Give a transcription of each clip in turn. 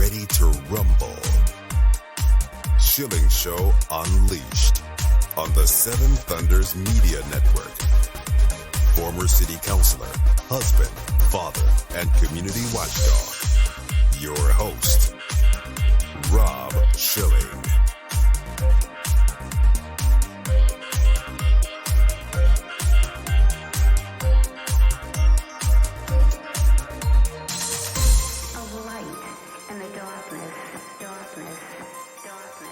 ready to rumble. Schilling Show Unleashed on the Seven Thunders Media Network. Former city councilor, husband, father, and community watchdog. Your host, Rob Schilling.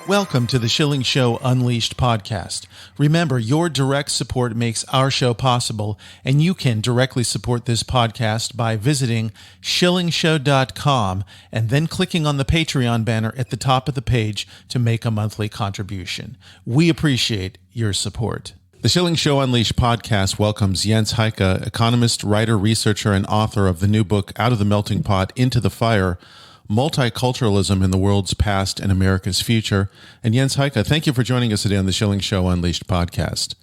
Welcome to the Schilling Show Unleashed Podcast. Remember, your direct support makes our show possible, and you can directly support this podcast by visiting shillingshow.com and then clicking on the Patreon banner at the top of the page to make a monthly contribution. We appreciate your support. The Schilling Show Unleashed podcast welcomes Jens Heycke, economist, writer, researcher, and author of the new book, Out of the Melting Pot, Into the Fire, Multiculturalism in the World's Past and America's Future. And Jens Heycke, thank you for joining us today on the Schilling Show Unleashed podcast.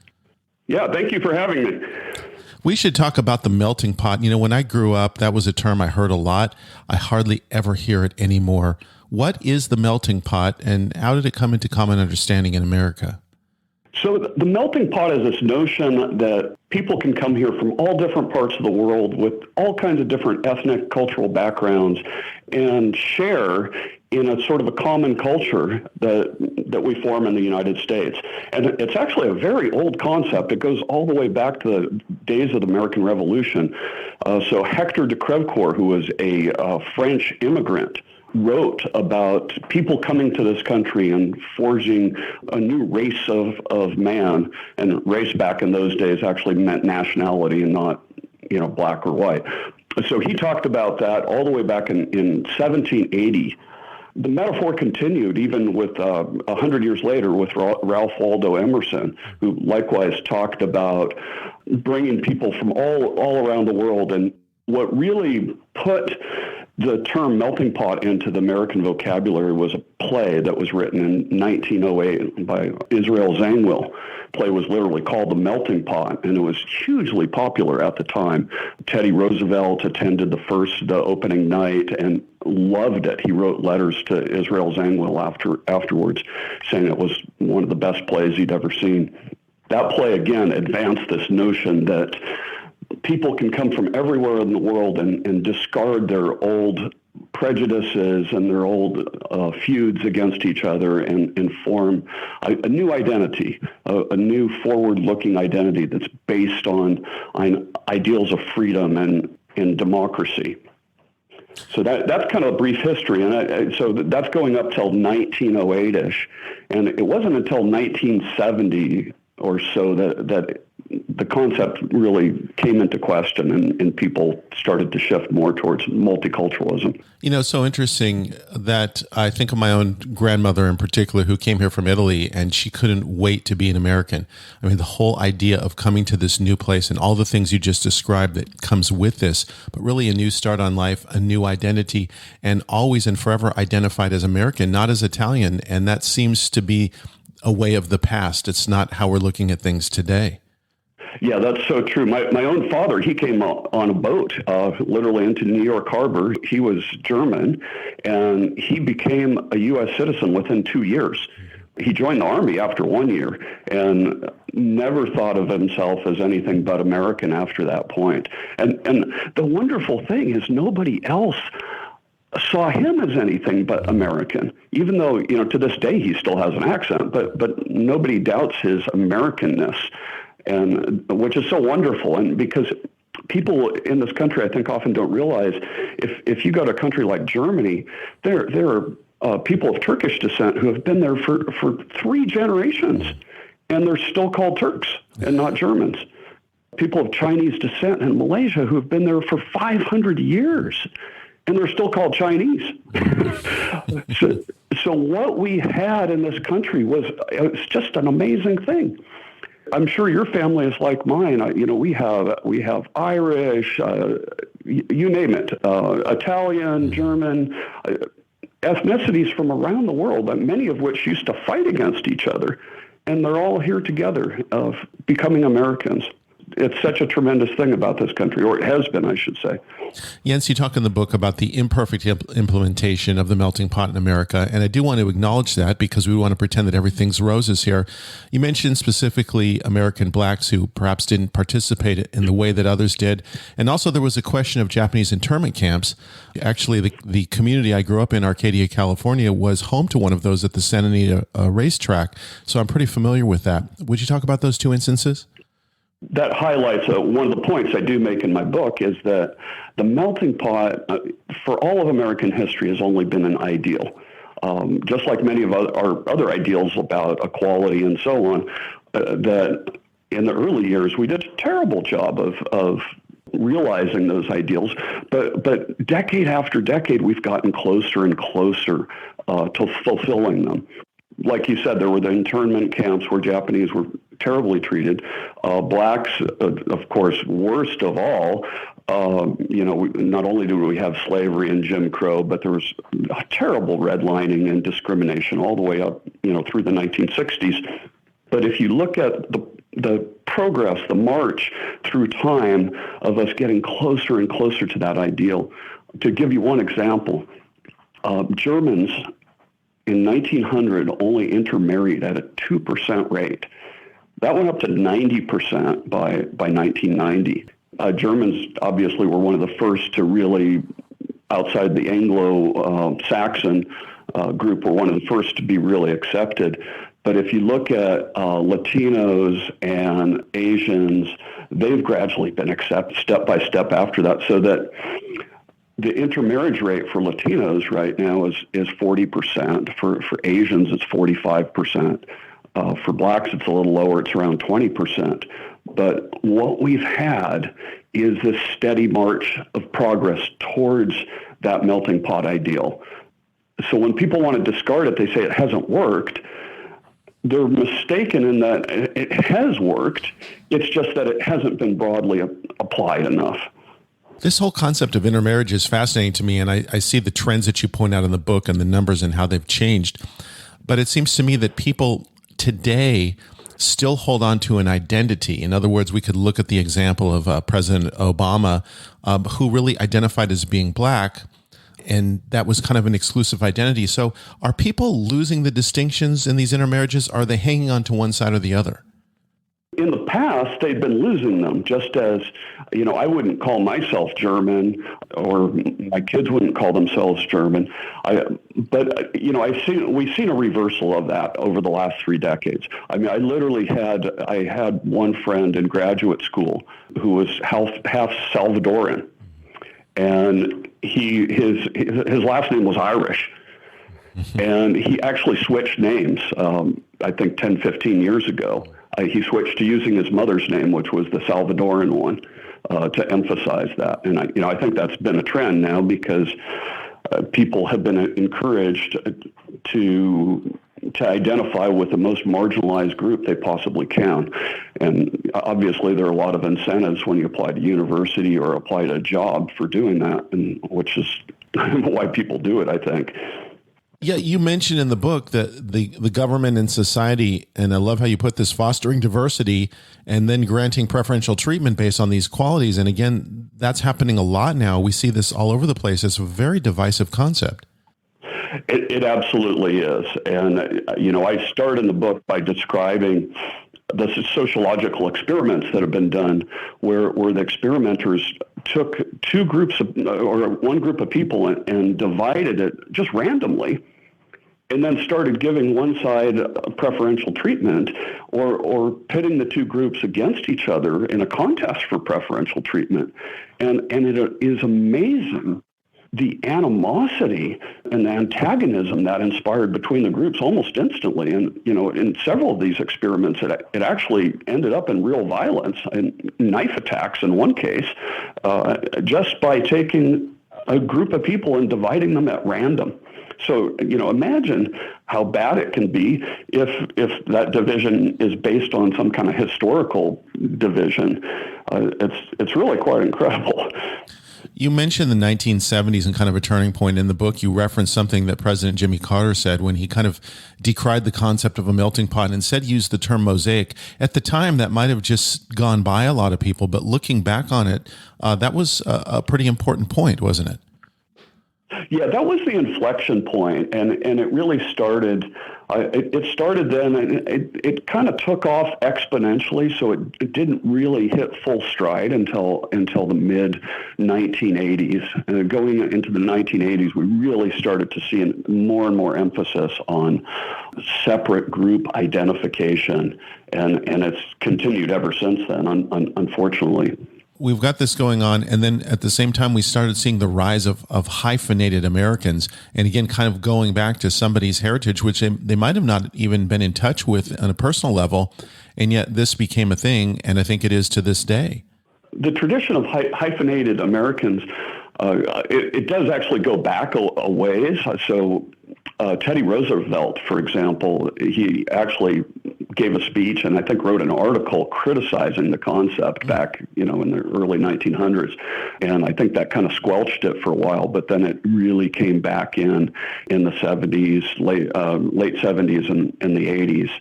Yeah, thank you for having me. We should talk about the melting pot. You know, when I grew up, that was a term I heard a lot. I hardly ever hear it anymore. What is the melting pot, and how did it come into common understanding in America? So the melting pot is this notion that people can come here from all different parts of the world with all kinds of different ethnic, cultural backgrounds and share in a sort of a common culture that we form in the United States. And it's actually a very old concept. It goes all the way back to the days of the American Revolution. So Hector de Crevecoeur, who was a French immigrant, wrote about people coming to this country and forging a new race of man. And race back in those days actually meant nationality and not, black or white. So he talked about that all the way back in 1780. The metaphor continued even with 100 years later with Ralph Waldo Emerson, who likewise talked about bringing people from all around the world. And what really put the term melting pot into the American vocabulary was a play that was written in 1908 by Israel Zangwill. The play was literally called The Melting Pot, and it was hugely popular at the time. Teddy Roosevelt attended the opening night and loved it. He wrote letters to Israel Zangwill afterwards, saying it was one of the best plays he'd ever seen. That play, again, advanced this notion that people can come from everywhere in the world and discard their old prejudices and their old feuds against each other and form a new identity, a new forward-looking identity that's based on ideals of freedom and democracy. So that's kind of a brief history, and so that's going up till 1908-ish, and it wasn't until 1970 or so that the concept really came into question and people started to shift more towards multiculturalism. You know, so interesting that I think of my own grandmother in particular who came here from Italy, and she couldn't wait to be an American. I mean, the whole idea of coming to this new place and all the things you just described that comes with this, but really a new start on life, a new identity, and always and forever identified as American, not as Italian. And that seems to be a way of the past. It's not how we're looking at things today. Yeah, that's so true. My own father, he came on a boat literally into New York Harbor. He was German, and he became a U.S. citizen within 2 years. He joined the Army after 1 year and never thought of himself as anything but American after that point. And the wonderful thing is nobody else saw him as anything but American, even though, to this day he still has an accent, but nobody doubts his Americanness. And which is so wonderful, and because people in this country, I think, often don't realize if you go to a country like Germany, there are people of Turkish descent who have been there for 3 generations, and they're still called Turks and not Germans. People of Chinese descent in Malaysia who have been there for 500 years, and they're still called Chinese. So what we had in this country was just an amazing thing. I'm sure your family is like mine. We have Irish, you name it, Italian, German, ethnicities from around the world, many of which used to fight against each other, and they're all here together, becoming Americans. it's such a tremendous thing about this country, or it has been, I should say. Jens, you talk in the book about the imperfect implementation of the melting pot in America, and I do want to acknowledge that because we want to pretend that everything's roses here. You mentioned specifically American blacks who perhaps didn't participate in the way that others did, and also there was a question of Japanese internment camps. Actually, the community I grew up in, Arcadia, California, was home to one of those at the Santa Anita racetrack, so I'm pretty familiar with that. Would you talk about those two instances? That highlights one of the points I do make in my book is that the melting pot for all of American history has only been an ideal. Just like many of our other ideals about equality and so on, that in the early years we did a terrible job of realizing those ideals. But decade after decade, we've gotten closer and closer to fulfilling them. Like you said, there were the internment camps where Japanese were terribly treated. Blacks, of course, worst of all. Not only do we have slavery and Jim Crow, but there was terrible redlining and discrimination all the way up, through the 1960s. But if you look at the progress, the march through time of us getting closer and closer to that ideal, to give you one example, Germans in 1900 only intermarried at a 2% rate. That went up to 90% by 1990. Germans obviously were one of the first to really, outside the Anglo-Saxon group, were one of the first to be really accepted. But if you look at Latinos and Asians, they've gradually been accepted step by step after that, so that the intermarriage rate for Latinos right now is 40%. For Asians, it's 45%. For blacks, it's a little lower. It's around 20%. But what we've had is this steady march of progress towards that melting pot ideal. So when people want to discard it, they say it hasn't worked. They're mistaken in that it has worked. It's just that it hasn't been broadly applied enough. This whole concept of intermarriage is fascinating to me, and I see the trends that you point out in the book and the numbers and how they've changed. But it seems to me that people today still hold on to an identity. In other words, we could look at the example of President Obama, who really identified as being black, and that was kind of an exclusive identity. So are people losing the distinctions in these intermarriages? Are they hanging on to one side or the other? In the past, they've been losing them, just as, I wouldn't call myself German, or my kids wouldn't call themselves German. We've seen a reversal of that over the last 3 decades. I mean, I had one friend in graduate school who was half Salvadoran, and his last name was Irish. And he actually switched names, I think 10, 15 years ago. He switched to using his mother's name, which was the Salvadoran one, to emphasize that. And I think that's been a trend now because people have been encouraged to identify with the most marginalized group they possibly can. And obviously there are a lot of incentives when you apply to university or apply to a job for doing that, and which is why people do it, I think. Yeah, you mentioned in the book that the government and society, and I love how you put this, fostering diversity and then granting preferential treatment based on these qualities. And again, that's happening a lot now. We see this all over the place. It's a very divisive concept. It absolutely is. And, I start in the book by describing the sociological experiments that have been done where the experimenters took one group of people and divided it just randomly, and then started giving one side preferential treatment or pitting the two groups against each other in a contest for preferential treatment. And it is amazing the animosity and the antagonism that inspired between the groups almost instantly. And, in several of these experiments, it actually ended up in real violence and knife attacks in one case, just by taking a group of people and dividing them at random. So, imagine how bad it can be if that division is based on some kind of historical division. It's really quite incredible. You mentioned the 1970s and kind of a turning point in the book. You referenced something that President Jimmy Carter said when he kind of decried the concept of a melting pot and instead used the term mosaic. At the time, that might have just gone by a lot of people, but looking back on it, that was a pretty important point, wasn't it? Yeah, that was the inflection point, and it really started. It started then, and it kind of took off exponentially. So it didn't really hit full stride until the mid 1980s. And going into the 1980s, we really started to see more and more emphasis on separate group identification, and it's continued ever since then. Unfortunately. We've got this going on, and then at the same time, we started seeing the rise of hyphenated Americans, and again, kind of going back to somebody's heritage, which they might have not even been in touch with on a personal level, and yet this became a thing, and I think it is to this day. The tradition of hyphenated Americans, it does actually go back a ways. So Teddy Roosevelt, for example, he actually gave a speech and I think wrote an article criticizing the concept back, in the early 1900s. And I think that kind of squelched it for a while, but then it really came back in the 70s, late 70s and the 80s,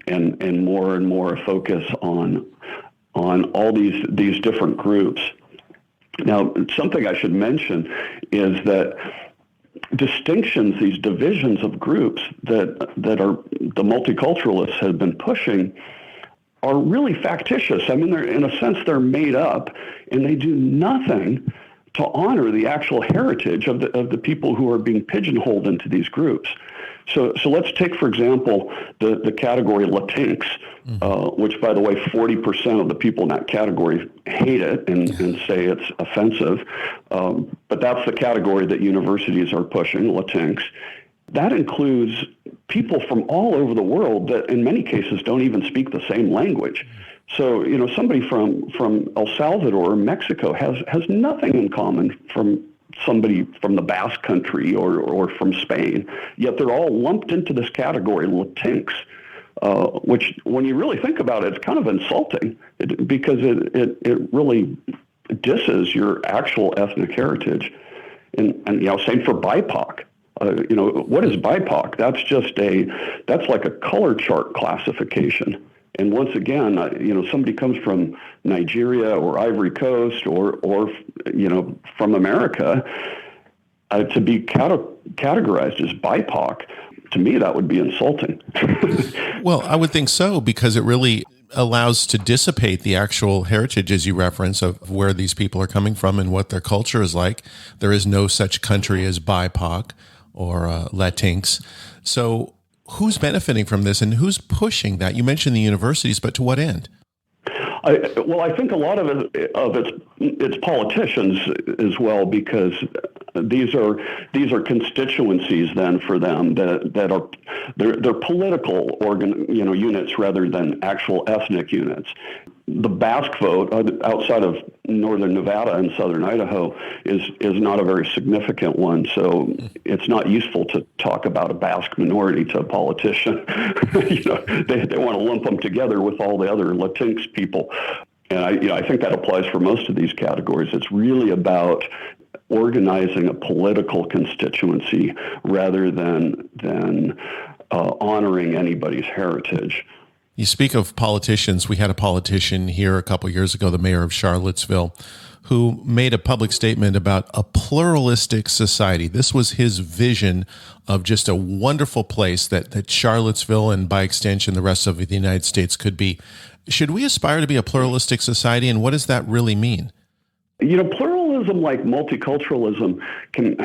and more focus on all these different groups. Now, something I should mention is that distinctions, these divisions of groups that are the multiculturalists have been pushing are really factitious. I mean, they're, in a sense, they're made up, and they do nothing to honor the actual heritage of the people who are being pigeonholed into these groups. So let's take, for example, the category Latinx, which, by the way, 40% of the people in that category hate it and say it's offensive. But that's the category that universities are pushing, Latinx. That includes people from all over the world that in many cases don't even speak the same language. So, somebody from El Salvador, Mexico, has nothing in common from somebody from the Basque Country or from Spain, yet they're all lumped into this category, Latinx, which, when you really think about it, it's kind of insulting because it really disses your actual ethnic heritage. And same for BIPOC. What is BIPOC? That's like a color chart classification. And once again, somebody comes from Nigeria or Ivory Coast or from America, to be categorized as BIPOC, to me, that would be insulting. Well, I would think so, because it really allows to dissipate the actual heritage, as you reference, of where these people are coming from and what their culture is like. There is no such country as BIPOC or Latinx. So who's benefiting from this and who's pushing that? You mentioned the universities, but to what end? I think a lot of it's politicians as well, because these are constituencies then for them that are they're political units rather than actual ethnic units. The Basque vote outside of northern Nevada and southern Idaho is not a very significant one, so it's not useful to talk about a Basque minority to a politician. They want to lump them together with all the other Latinx people, and I think that applies for most of these categories. It's really about organizing a political constituency rather than honoring anybody's heritage. You speak of politicians. We had a politician here a couple of years ago, the mayor of Charlottesville, who made a public statement about a pluralistic society. This was his vision of just a wonderful place that Charlottesville and, by extension, the rest of the United States could be. Should we aspire to be a pluralistic society, and what does that really mean? Pluralism, like multiculturalism, can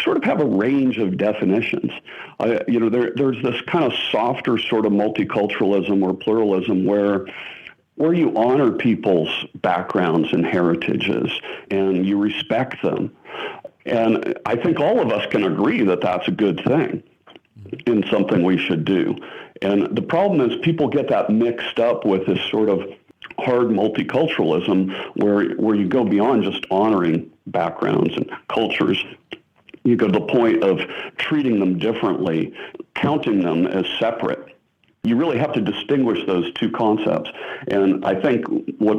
sort of have a range of definitions. There's this kind of softer sort of multiculturalism or pluralism where you honor people's backgrounds and heritages and you respect them. And I think all of us can agree that that's a good thing and something we should do. And the problem is people get that mixed up with this sort of hard multiculturalism where you go beyond just honoring backgrounds and cultures. You go to the point of treating them differently, counting them as separate. You really have to distinguish those two concepts. And I think what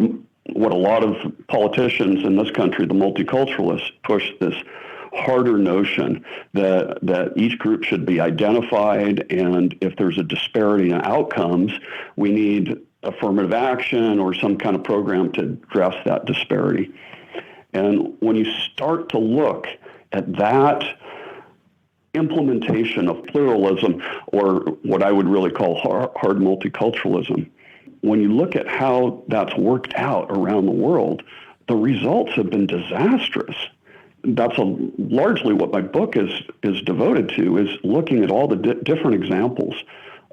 what a lot of politicians in this country, the multiculturalists, push this harder notion that each group should be identified, and if there's a disparity in outcomes, we need affirmative action or some kind of program to address that disparity. And when you start to look at that implementation of pluralism, or what I would really call hard multiculturalism, when you look at how that's worked out around the world, the results have been disastrous. That's largely what my book is devoted to, is looking at all the different examples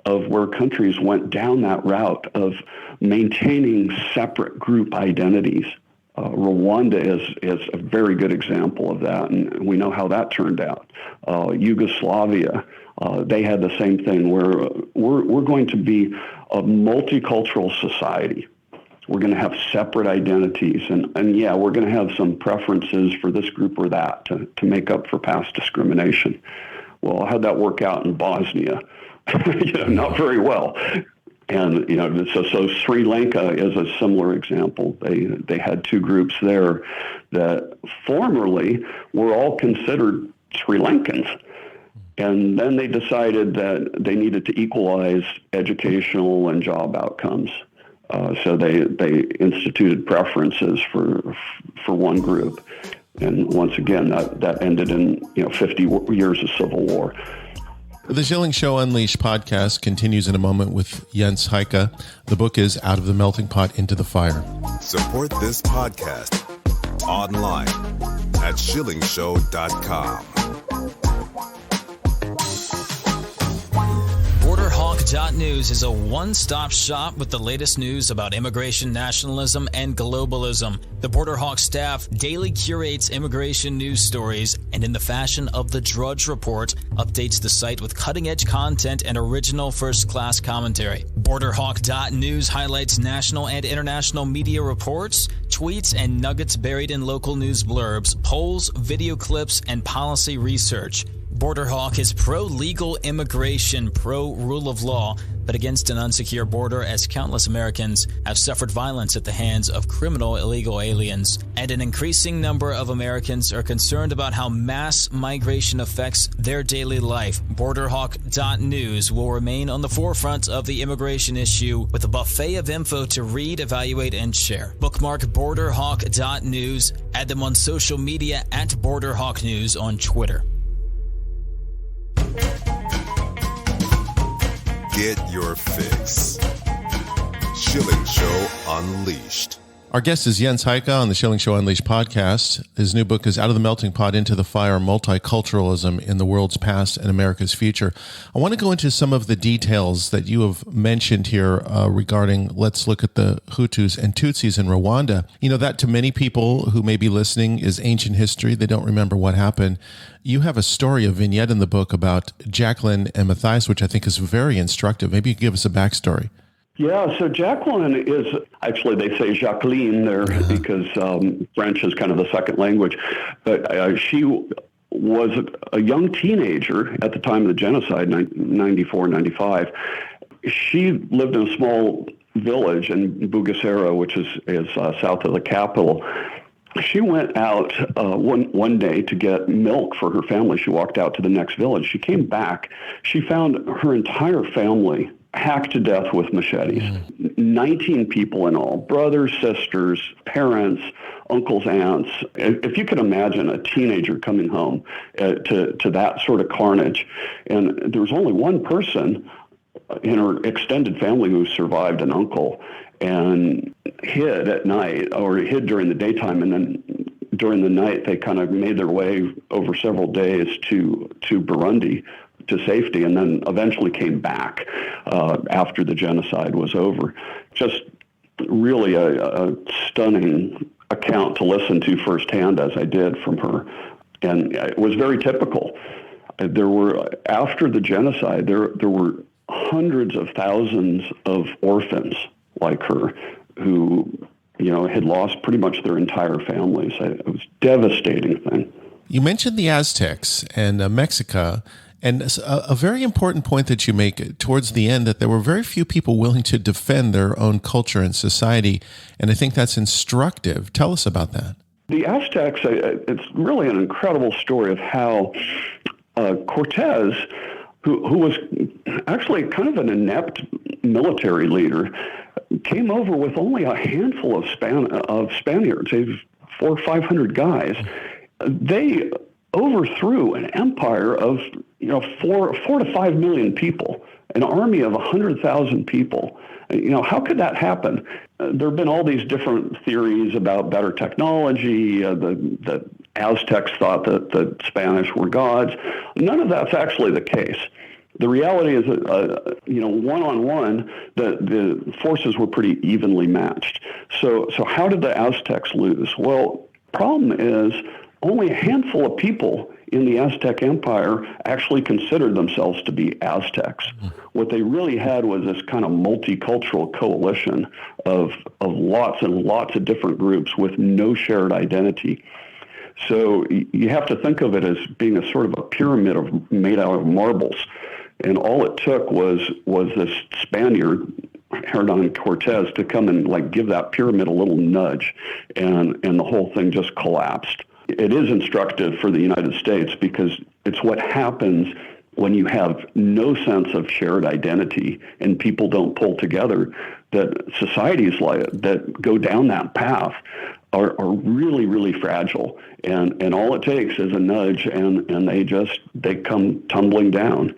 of where countries went down that route of maintaining separate group identities. Rwanda is a very good example of that, and we know how that turned out. Yugoslavia, they had the same thing, where we're going to be a multicultural society. We're going to have separate identities, and yeah, we're going to have some preferences for this group or that to make up for past discrimination. Well, how'd that work out in Bosnia? Not very well. And so Sri Lanka is a similar example. They had two groups there that formerly were all considered Sri Lankans. And then they decided that they needed to equalize educational and job outcomes. So they instituted preferences for one group, and once again that ended in 50 years of civil war. The Schilling Show Unleashed podcast continues in a moment with Jens Heycke. The book is Out of the Melting Pot into the Fire. Support this podcast online at shillingshow.com. BorderHawk.news is a one-stop shop with the latest news about immigration, nationalism, and globalism. The BorderHawk staff daily curates immigration news stories, and in the fashion of the Drudge Report, updates the site with cutting-edge content and original first-class commentary. BorderHawk.news highlights national and international media reports, tweets, and nuggets buried in local news blurbs, polls, video clips, and policy research. BorderHawk is pro-legal immigration, pro-rule of law, but against an unsecure border, as countless Americans have suffered violence at the hands of criminal illegal aliens. And an increasing number of Americans are concerned about how mass migration affects their daily life. BorderHawk.news will remain on the forefront of the immigration issue with a buffet of info to read, evaluate, and share. Bookmark BorderHawk.news. Add them on social media at BorderHawkNews on Twitter. Get your fix. Schilling Show Unleashed. Our guest is Jens Heycke on the Schilling Show Unleashed podcast. His new book is Out of the Melting Pot into the Fire, Multiculturalism in the World's Past and America's Future. I want to go into some of the details that you have mentioned here regarding, let's look at the Hutus and Tutsis in Rwanda. That to many people who may be listening is ancient history. They don't remember what happened. You have a story, a vignette in the book about Jacqueline and Matthias, which I think is very instructive. Maybe you could give us a backstory. Yeah, so Jacqueline is, actually they say Jacqueline there because French is kind of the second language, but she was a young teenager at the time of the genocide, 94, 95. She lived in a small village in Bugesera, which is south of the capital. She went out one day to get milk for her family. She walked out to the next village. She came back. She found her entire family hacked to death with machetes. 19 people in all, brothers, sisters, parents, uncles, aunts. If you can imagine a teenager coming home to that sort of carnage, and there was only one person in her extended family who survived, an uncle, and hid at night, or hid during the daytime, and then during the night they kind of made their way over several days to Burundi to safety, and then eventually came back after the genocide was over. Just really a stunning account to listen to firsthand, as I did from her, and it was very typical. There were, after the genocide, there were hundreds of thousands of orphans like her who, had lost pretty much their entire families. It was a devastating thing. You mentioned the Aztecs and Mexico, And a very important point that you make towards the end, that there were very few people willing to defend their own culture and society. And I think that's instructive. Tell us about that. The Aztecs, it's really an incredible story of how Cortez, who was actually kind of an inept military leader, came over with only a handful of Spaniards, 400 or 500 guys. They overthrew an empire of 4 to 5 million people, an army of 100,000 people. How could that happen? There have been all these different theories about better technology. The Aztecs thought that the Spanish were gods. None of that's actually the case. The reality is that, one-on-one, the forces were pretty evenly matched. So how did the Aztecs lose? Well, problem is only a handful of people in the Aztec Empire actually considered themselves to be Aztecs. What they really had was this kind of multicultural coalition of lots and lots of different groups with no shared identity. So you have to think of it as being a sort of a pyramid made out of marbles. And all it took was this Spaniard, Hernan Cortez, to come and give that pyramid a little nudge, and the whole thing just collapsed. It is instructive for the United States because it's what happens when you have no sense of shared identity and people don't pull together, that societies that go down that path are really, really fragile. And all it takes is a nudge and they come tumbling down.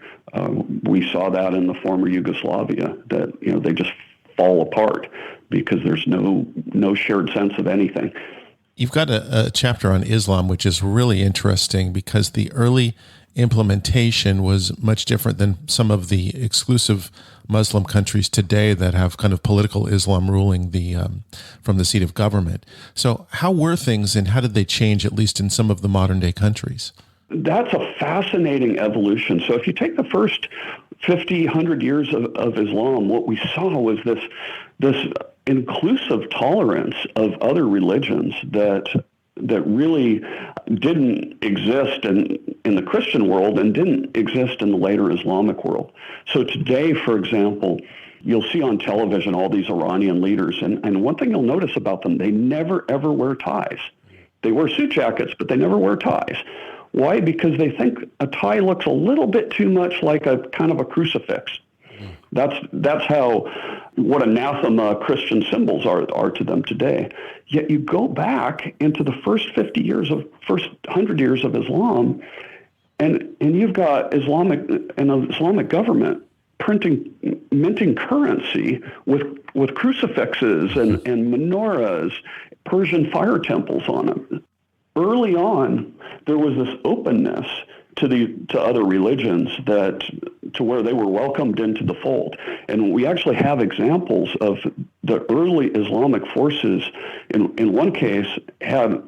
We saw that in the former Yugoslavia, that they just fall apart because there's no shared sense of anything. You've got a chapter on Islam, which is really interesting because the early implementation was much different than some of the exclusive Muslim countries today that have kind of political Islam ruling from the seat of government. So how were things and how did they change, at least in some of the modern day countries? That's a fascinating evolution. So if you take the first 50, 100 years of Islam, what we saw was this inclusive tolerance of other religions that really didn't exist in the Christian world and didn't exist in the later Islamic world. So today, for example, you'll see on television all these Iranian leaders, and one thing you'll notice about them, they never, ever wear ties. They wear suit jackets, but they never wear ties. Why? Because they think a tie looks a little bit too much like a kind of a crucifix. That's how what anathema Christian symbols are to them today. Yet you go back into the first 100 years of Islam, and you've got an Islamic government minting currency with crucifixes and menorahs, Persian fire temples on them. Early on, there was this openness to other religions to where they were welcomed into the fold. And we actually have examples of the early Islamic forces, in one case, had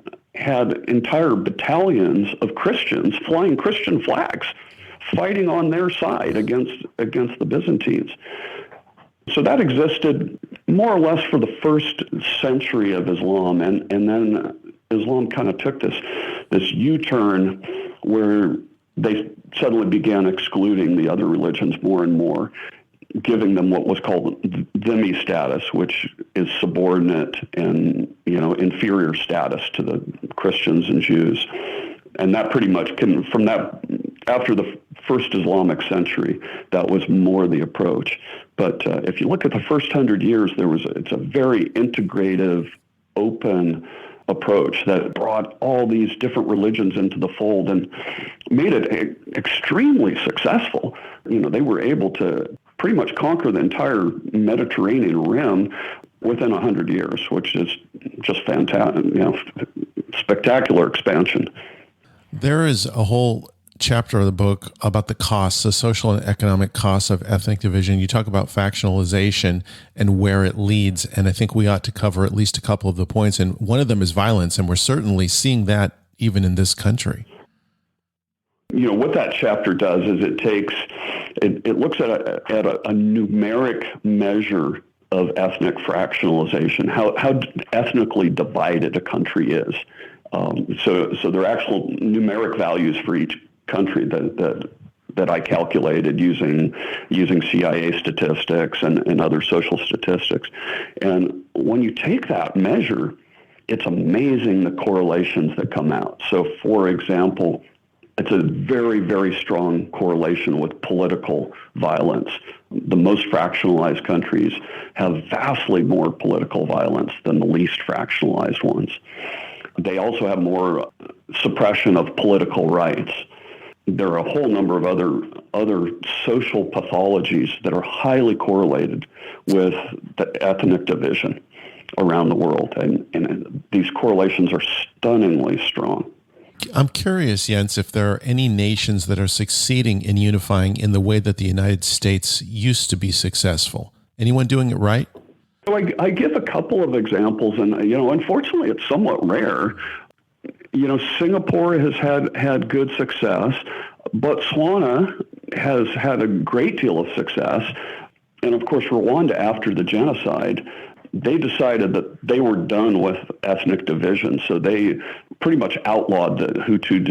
entire battalions of Christians flying Christian flags, fighting on their side against the Byzantines. So that existed more or less for the first century of Islam, and then Islam kind of took this U-turn where they suddenly began excluding the other religions more and more, giving them what was called dhimmi status, which is subordinate and inferior status to the Christians and Jews. And that pretty much after the first Islamic century, that was more the approach. But if you look at the first 100 years, it's a very integrative, open approach that brought all these different religions into the fold and made it extremely successful. They were able to pretty much conquer the entire Mediterranean rim within 100 years, which is just fantastic, spectacular expansion. There is a whole chapter of the book about the costs, the social and economic costs of ethnic division. You talk about factionalization and where it leads, and I think we ought to cover at least a couple of the points, and one of them is violence, and we're certainly seeing that even in this country. What that chapter does is it looks at a numeric measure of ethnic fractionalization, how ethnically divided a country is. So there are actual numeric values for each country that that I calculated using CIA statistics and other social statistics. And when you take that measure, it's amazing the correlations that come out. So, for example, it's a very, very strong correlation with political violence. The most fractionalized countries have vastly more political violence than the least fractionalized ones. They also have more suppression of political rights. There are a whole number of other social pathologies that are highly correlated with the ethnic division around the world, and these correlations are stunningly strong. I'm curious, Jens, if there are any nations that are succeeding in unifying in the way that the United States used to be successful. Anyone doing it right? So I give a couple of examples, and unfortunately, it's somewhat rare. Singapore has had good success. Botswana has had a great deal of success, and of course, Rwanda, after the genocide, they decided that they were done with ethnic division, so they pretty much outlawed the Hutu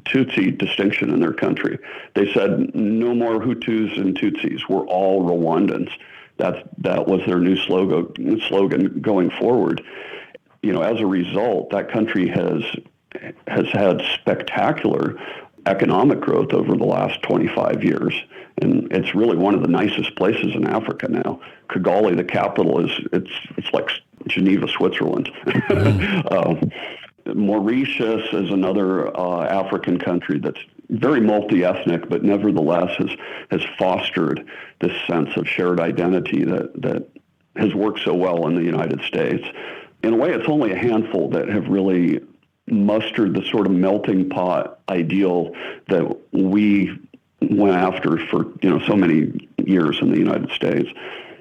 Tutsi distinction in their country. They said, no more Hutus and Tutsis, we're all Rwandans. That was their new slogan going forward. As a result, that country has had spectacular economic growth over the last 25 years. And it's really one of the nicest places in Africa now. Kigali, the capital, it's like Geneva, Switzerland. Mauritius is another African country that's very multi-ethnic, but nevertheless has fostered this sense of shared identity that has worked so well in the United States. In a way, it's only a handful that have really mustered the sort of melting pot ideal that we went after for so many years in the United States.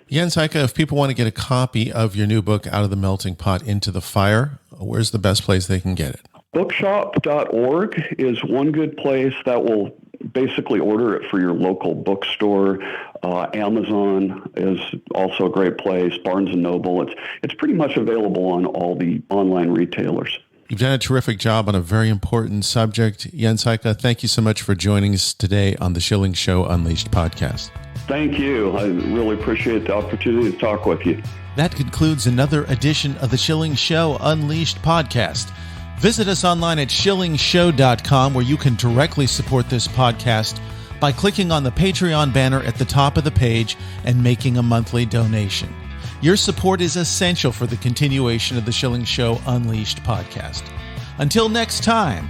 Jens Heycke, if people want to get a copy of your new book, Out of the Melting Pot into the Fire, where's the best place they can get it? Bookshop.org is one good place that will basically order it for your local bookstore. Amazon is also a great place. Barnes & Noble. It's pretty much available on all the online retailers. You've done a terrific job on a very important subject. Jens Heycke, thank you so much for joining us today on the Schilling Show Unleashed podcast. Thank you. I really appreciate the opportunity to talk with you. That concludes another edition of the Schilling Show Unleashed podcast. Visit us online at shillingshow.com, where you can directly support this podcast by clicking on the Patreon banner at the top of the page and making a monthly donation. Your support is essential for the continuation of the Schilling Show Unleashed podcast. Until next time,